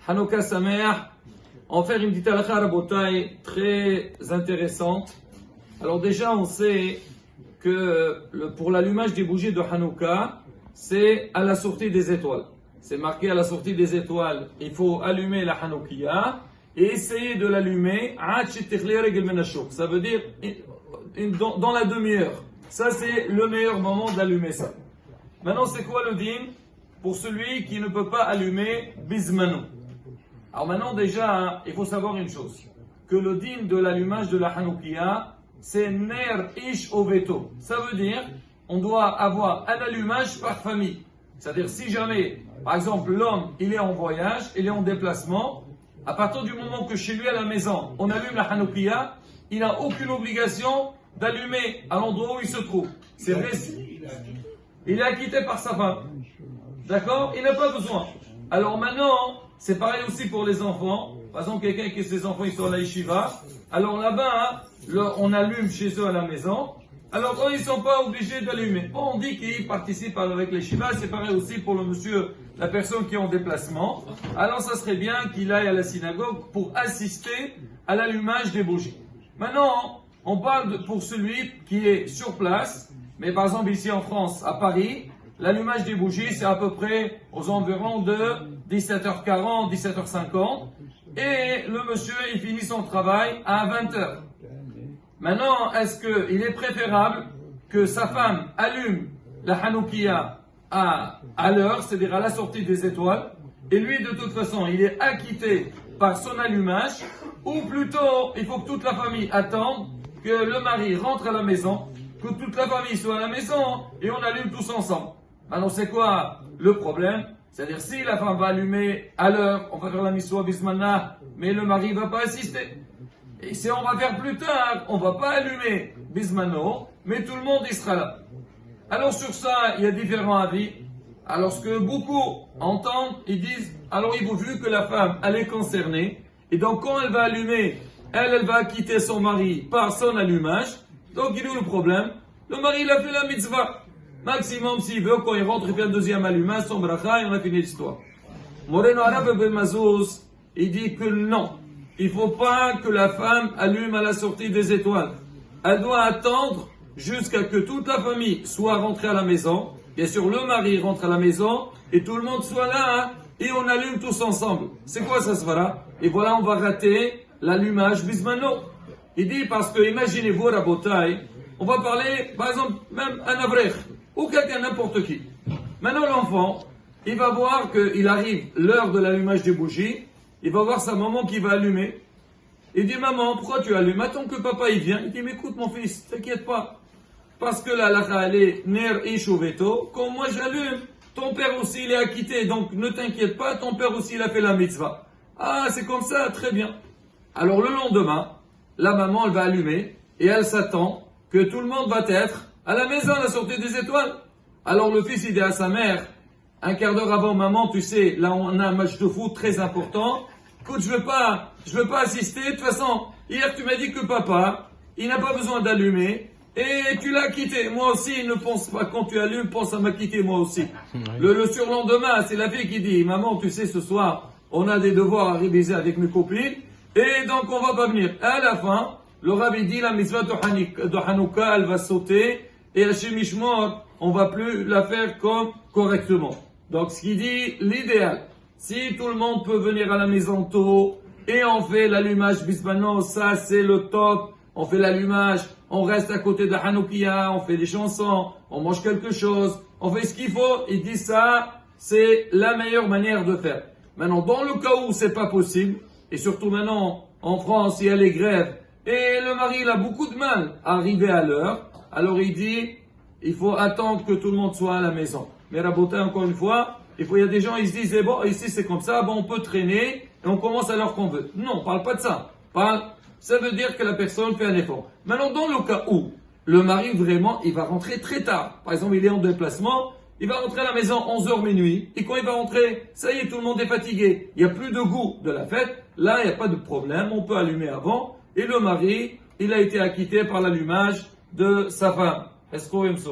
Hanouka Sameach. On va faire une petite halakha rabotai très intéressante. Alors déjà, on sait que pour l'allumage des bougies de Hanouka, c'est à la sortie des étoiles. C'est marqué à la sortie des étoiles. Il faut allumer la Hanoukia et essayer de l'allumer. Ça veut dire dans la demi-heure. Ça, c'est le meilleur moment d'allumer ça. Maintenant, c'est quoi le din pour celui qui ne peut pas allumer bismano? Alors maintenant, déjà, il faut savoir une chose. Que le din de l'allumage de la Hanoukia, c'est ner ish oveto. Ça veut dire, on doit avoir un allumage par famille. C'est-à-dire, si jamais, par exemple, l'homme, il est en voyage, il est en déplacement, à partir du moment que chez lui à la maison, on allume la Hanoukia, il n'a aucune obligation d'allumer à l'endroit où il se trouve. C'est vrai. Il est acquitté par sa femme. D'accord? Il n'a pas besoin. Alors maintenant, c'est pareil aussi pour les enfants. Par exemple, quelqu'un qui a ses enfants, ils sont à la yeshiva. Alors là-bas, on allume chez eux à la maison. Alors eux, ils ne sont pas obligés d'allumer. Bon, on dit qu'ils participent avec les yeshiva. C'est pareil aussi pour le monsieur, la personne qui est en déplacement. Alors ça serait bien qu'il aille à la synagogue pour assister à l'allumage des bougies. Maintenant, on parle pour celui qui est sur place. Mais par exemple, ici en France, à Paris, l'allumage des bougies, c'est à peu près aux environs de 17h40, 17h50. Et le monsieur, il finit son travail à 20h. Maintenant, est-ce qu'il est préférable que sa femme allume la Hanoukia à l'heure, c'est-à-dire à la sortie des étoiles, et lui, de toute façon, il est acquitté par son allumage, ou plutôt, il faut que toute la famille attende que le mari rentre à la maison, que toute la famille soit à la maison, et on allume tous ensemble. Alors c'est quoi le problème? C'est-à-dire si la femme va allumer à l'heure, on va faire la miswa bismana, mais le mari ne va pas assister. Et si on va faire plus tard, on ne va pas allumer bismano, mais tout le monde y sera là. Alors sur ça, il y a différents avis. Alors ce que beaucoup entendent, ils disent, alors il vaut vu que la femme, elle est concernée, et donc quand elle va allumer, elle va quitter son mari par son allumage. Donc il est où le problème? Le mari, il a fait la mitzvah. Maximum, s'il veut, quand il rentre, il fait un deuxième allumage, son bracha, et on a fini l'histoire. Moreno Arabe Ben Mazouz, il dit que non. Il ne faut pas que la femme allume à la sortie des étoiles. Elle doit attendre jusqu'à que toute la famille soit rentrée à la maison. Bien sûr, le mari rentre à la maison, et tout le monde soit là, hein, et on allume tous ensemble. C'est quoi ça, Svara? Et voilà, on va rater l'allumage bismano. Il dit, parce que, imaginez-vous, Rabotai, on va parler, par exemple, même un avrech, ou quelqu'un, n'importe qui. Maintenant, l'enfant, il va voir qu'il arrive l'heure de l'allumage des bougies, il va voir sa maman qui va allumer. Il dit, maman, pourquoi tu allumes? Attends que papa il vient. Il dit, mais écoute mon fils, t'inquiète pas. Parce que la halakha, elle est ner ish veto. Quand moi j'allume, ton père aussi il est acquitté, donc ne t'inquiète pas, ton père aussi il a fait la mitzvah. Ah, c'est comme ça, très bien. Alors le lendemain, la maman elle va allumer, et elle s'attend que tout le monde va être à la maison à la sortie des étoiles. Alors le fils il dit à sa mère, un quart d'heure avant, maman, tu sais, là on a un match de foot très important. Écoute, je veux pas assister. De toute façon, hier tu m'as dit que papa, il n'a pas besoin d'allumer, et tu l'as quitté. Moi aussi, ne pense pas, quand tu allumes, pense à m'acquitter moi aussi. Le surlendemain, c'est la fille qui dit, maman, tu sais, ce soir, on a des devoirs à réviser avec mes copines, et donc on va pas venir. À la fin, le rabbi dit, la mitzvah de Hanouka, elle va sauter, et Hachem Ishmor, on va plus la faire comme correctement. Donc, ce qui dit, l'idéal, si tout le monde peut venir à la maison tôt, et on fait l'allumage bismano, ça c'est le top, on fait l'allumage, on reste à côté de la Hanoukia, on fait des chansons, on mange quelque chose, on fait ce qu'il faut, il dit ça, c'est la meilleure manière de faire. Maintenant, dans le cas où c'est pas possible, et surtout maintenant, en France, il y a les grèves, et le mari, il a beaucoup de mal à arriver à l'heure, alors il dit, il faut attendre que tout le monde soit à la maison. Mais Rabotai, encore une fois, il y a des gens, ils se disent, bon, ici c'est comme ça, bon, on peut traîner, et on commence à l'heure qu'on veut. Non, on parle pas de ça. Ça veut dire que la personne fait un effort. Maintenant, dans le cas où le mari, vraiment, il va rentrer très tard. Par exemple, il est en déplacement, il va rentrer à la maison 11h minuit, et quand il va rentrer, ça y est, tout le monde est fatigué. Il n'y a plus de goût de la fête. Là, il n'y a pas de problème, on peut allumer avant. Et le mari, il a été acquitté par l'allumage de sa femme. Est-ce qu'on aime ça?